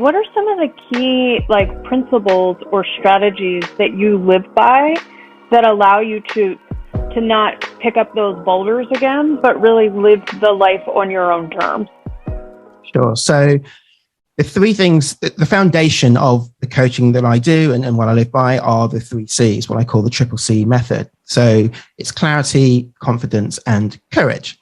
What are some of the key principles or strategies that you live by that allow you to not pick up those boulders again, but really live the life on your own terms? Sure. So the three things, the foundation of the coaching that I do and what I live by are the three C's, what I call the triple C method. So it's clarity, confidence, and courage.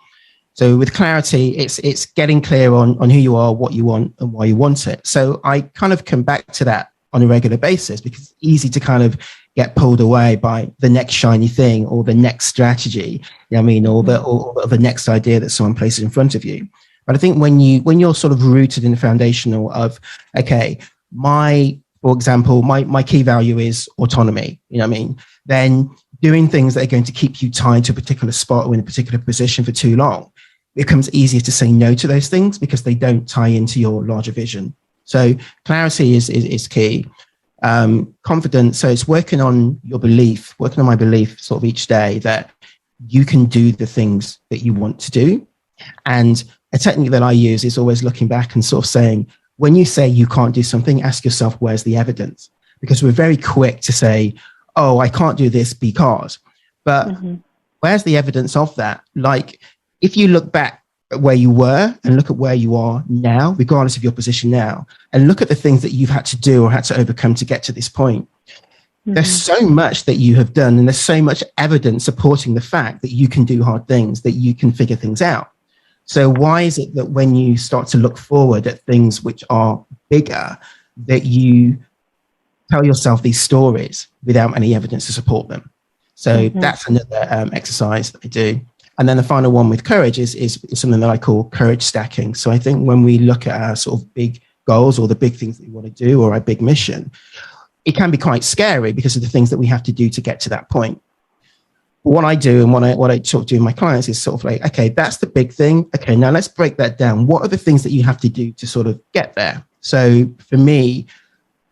So with clarity, it's getting clear on who you are, what you want, and why you want it. So I kind of come back to that on a regular basis because it's easy to kind of get pulled away by the next shiny thing or the next strategy, or the next idea that someone places in front of you. But I think when you're sort of rooted in the foundational of, okay, for example, my key value is autonomy, then doing things that are going to keep you tied to a particular spot or in a particular position for too long, it becomes easier to say no to those things because they don't tie into your larger vision. So clarity is key. Confidence, so it's working on my belief sort of each day that you can do the things that you want to do. And a technique that I use is always looking back and sort of saying, when you say you can't do something, ask yourself, where's the evidence? Because we're very quick to say, oh, I can't do this because, but where's the evidence of that? Like, if you look back at where you were and look at where you are now, regardless of your position now, and look at the things that you've had to do or had to overcome to get to this point, there's so much that you have done and there's so much evidence supporting the fact that you can do hard things, that you can figure things out. So why is it that when you start to look forward at things which are bigger, that you tell yourself these stories without any evidence to support them? So that's another exercise that I do. And then the final one with courage is something that I call courage stacking. So I think when we look at our sort of big goals or the big things that we want to do or our big mission, it can be quite scary because of the things that we have to do to get to that point. What I do and what I sort of do with my clients is sort of like, okay, that's the big thing. Okay, now let's break that down. What are the things that you have to do to sort of get there? So for me,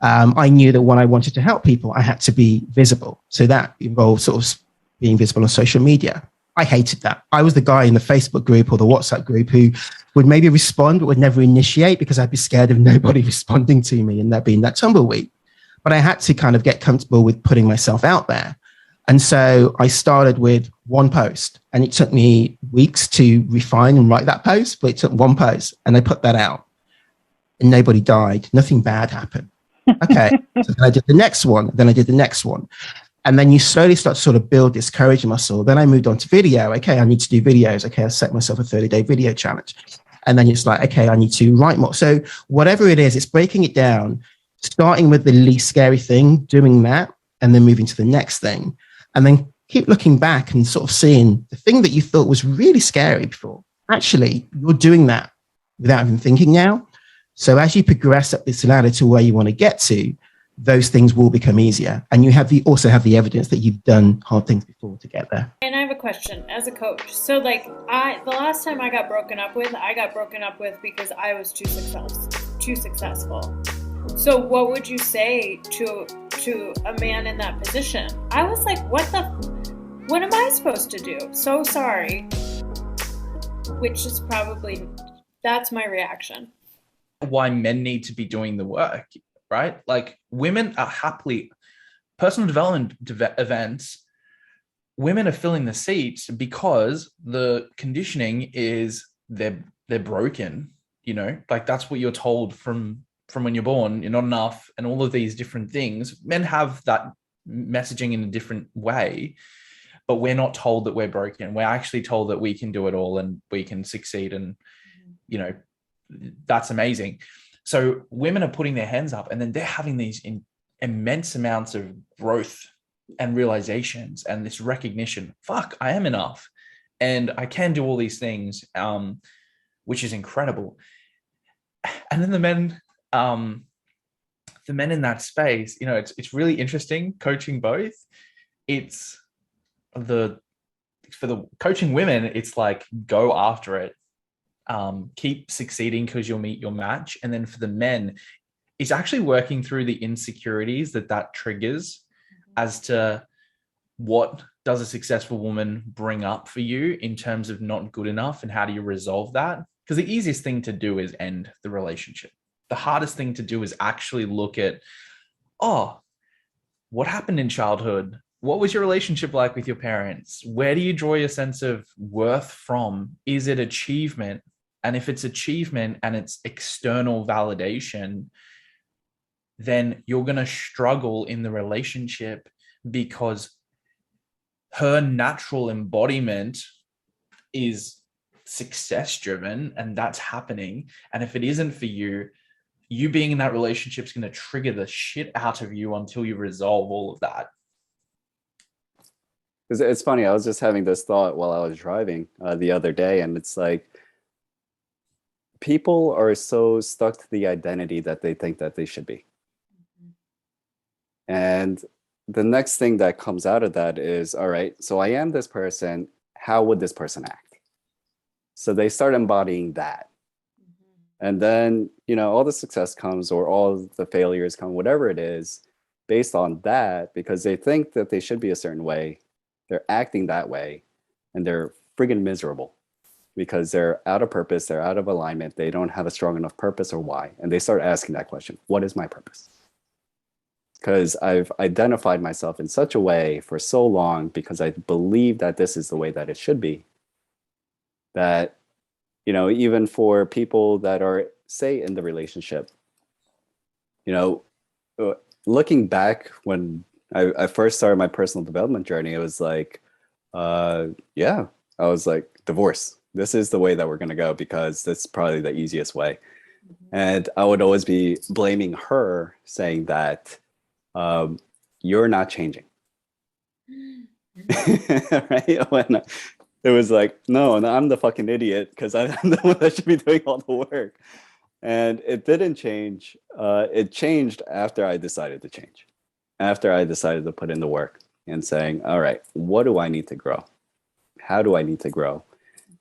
I knew that when I wanted to help people, I had to be visible. So that involved sort of being visible on social media. I hated that. I was the guy in the Facebook group or the WhatsApp group who would maybe respond, but would never initiate because I'd be scared of nobody responding to me and that being that tumbleweed. But I had to kind of get comfortable with putting myself out there. And so I started with one post and it took me weeks to refine and write that post, but it took one post and I put that out and nobody died. Nothing bad happened. Okay. So then I did the next one. Then I did the next one. And then you slowly start to sort of build this courage muscle. Then I moved on to video. Okay, I need to do videos. Okay, I set myself a 30-day video challenge. And then it's like, okay, I need to write more. So whatever it is, it's breaking it down, starting with the least scary thing, doing that, and then moving to the next thing. And then keep looking back and sort of seeing the thing that you thought was really scary before. Actually, you're doing that without even thinking now. So as you progress up this ladder to where you want to get to, those things will become easier. And you also have the evidence that you've done hard things before to get there. And I have a question as a coach. So the last time I got broken up with because I was too successful. So what would you say to a man in that position? I was like, what am I supposed to do? So sorry. Which is that's my reaction. Why men need to be doing the work, right? Like, women are happily, personal development events, women are filling the seats because the conditioning is they're broken, like that's what you're told from when you're born, you're not enough, and all of these different things. Men have that messaging in a different way, but we're not told that we're broken. We're actually told that we can do it all and we can succeed, and that's amazing. So women are putting their hands up and then they're having these immense amounts of growth and realizations and this recognition, fuck, I am enough and I can do all these things, which is incredible. And then the men in that space, it's really interesting coaching both. It's for the coaching women, it's like, go after it. Keep succeeding because you'll meet your match. And then for the men, it's actually working through the insecurities that triggers as to what does a successful woman bring up for you in terms of not good enough, and how do you resolve that? Because the easiest thing to do is end the relationship. the hardest thing to do is actually look at, oh, what happened in childhood? What was your relationship like with your parents? Where do you draw your sense of worth from? Is it achievement? And if it's achievement and it's external validation, then you're going to struggle in the relationship because her natural embodiment is success driven and that's happening. And if it isn't for you, you being in that relationship is going to trigger the shit out of you until you resolve all of that. It's funny. I was just having this thought while I was driving the other day, and it's like people are so stuck to the identity that they think that they should be. And the next thing that comes out of that is, all right, so I am this person. How would this person act? So they start embodying that. And then, all the success comes or all the failures come, whatever it is, based on that, because they think that they should be a certain way. They're acting that way, and they're friggin' miserable because they're out of purpose. They're out of alignment. They don't have a strong enough purpose or why. And they start asking that question, what is my purpose? Because I've identified myself in such a way for so long because I believe that this is the way that it should be, that, even for people that are, say, in the relationship, looking back when I first started my personal development journey, it was like, I was like, divorce. This is the way that we're going to go because that's probably the easiest way. And I would always be blaming her, saying that you're not changing. Right? When it was like, no, I'm the fucking idiot because I'm the one that should be doing all the work. And it didn't change. It changed after I decided to change. After I decided to put in the work and saying, all right, what do I need to grow? How do I need to grow?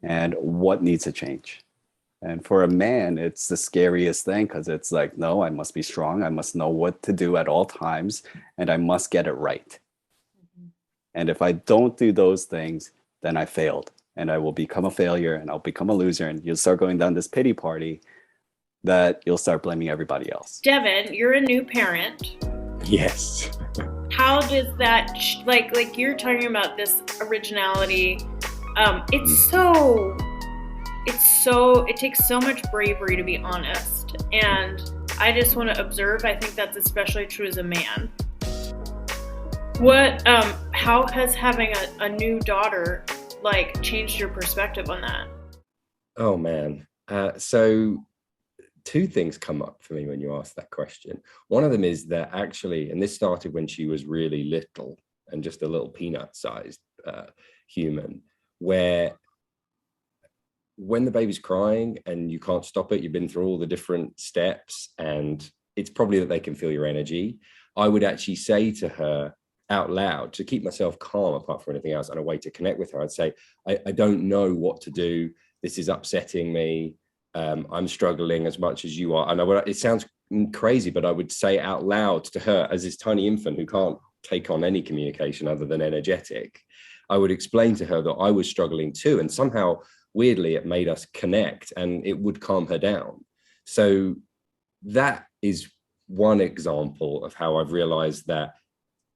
And what needs to change? And for a man, it's the scariest thing because it's like, no, I must be strong. I must know what to do at all times, and I must get it right. And if I don't do those things, then I failed, and I will become a failure, and I'll become a loser, and you'll start going down this pity party that you'll start blaming everybody else. Devin, you're a new parent. Yes. How does that, like you're talking about this originality, it takes so much bravery to be honest. And I just want to observe, I think that's especially true as a man. How has having a new daughter, changed your perspective on that? Oh, man. So two things come up for me when you ask that question. One of them is that actually, and this started when she was really little and just a little peanut-sized human, where when the baby's crying and you can't stop it, you've been through all the different steps, and it's probably that they can feel your energy. I would actually say to her out loud, to keep myself calm apart from anything else and a way to connect with her, I'd say, I don't know what to do. This is upsetting me. I'm struggling as much as you are. And it sounds crazy, but I would say out loud to her as this tiny infant who can't take on any communication other than energetic. I would explain to her that I was struggling too. And somehow, weirdly, it made us connect and it would calm her down. So that is one example of how I've realized that,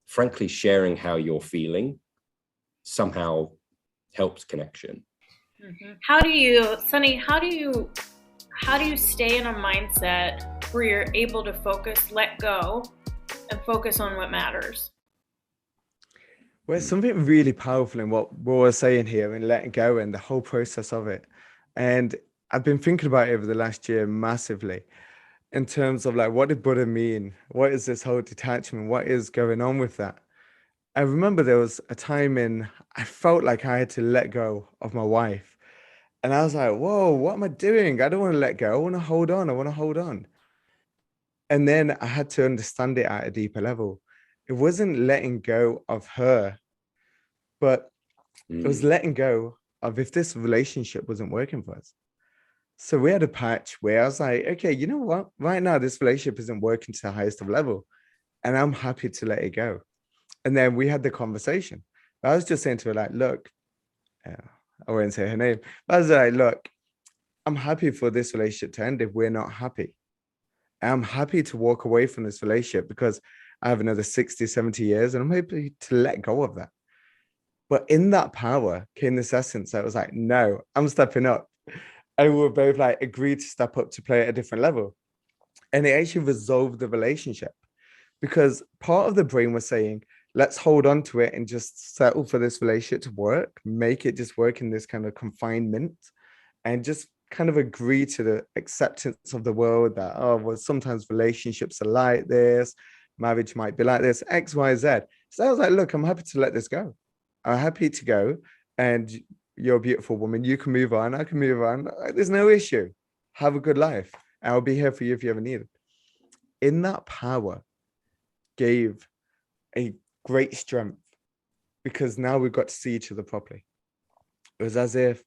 frankly, sharing how you're feeling somehow helps connection. Mm-hmm. How do you stay in a mindset where you're able to focus, let go, and focus on what matters? Well, it's something really powerful in what we're saying here and letting go and the whole process of it. And I've been thinking about it over the last year massively in terms of what did Buddha mean? What is this whole detachment? What is going on with that? I remember there was a time I felt like I had to let go of my wife. And I was like, whoa, what am I doing? I don't want to let go. I want to hold on. I want to hold on. And then I had to understand it at a deeper level. It wasn't letting go of her, but it was letting go of if this relationship wasn't working for us. So we had a patch where I was like, okay, you know what? Right now, this relationship isn't working to the highest of level, and I'm happy to let it go. And then we had the conversation. I was just saying to her, look, I won't say her name, but I was like, look, I'm happy for this relationship to end if we're not happy. I'm happy to walk away from this relationship because I have another 60, 70 years and I'm happy to let go of that. But in that power came this essence that was like, no, I'm stepping up. And we were both like agreed to step up to play at a different level. And it actually resolved the relationship because part of the brain was saying, let's hold on to it and just settle for this relationship to work, make it just work in this kind of confinement, and just kind of agree to the acceptance of the world that, oh, well, sometimes relationships are like this, marriage might be like this, X, Y, Z. So I was like, look, I'm happy to let this go. I'm happy to go. And you're a beautiful woman. You can move on. I can move on. There's no issue. Have a good life. I'll be here for you if you ever need it. In that power gave a great strength because now we've got to see each other properly. It was as if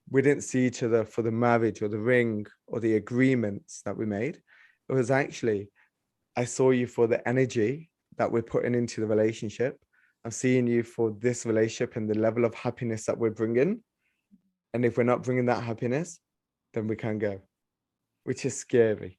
we didn't see each other for the marriage or the ring or the agreements that we made. It was actually, I saw you for the energy that we're putting into the relationship. I'm seeing you for this relationship and the level of happiness that we're bringing. And if we're not bringing that happiness, then we can go, which is scary.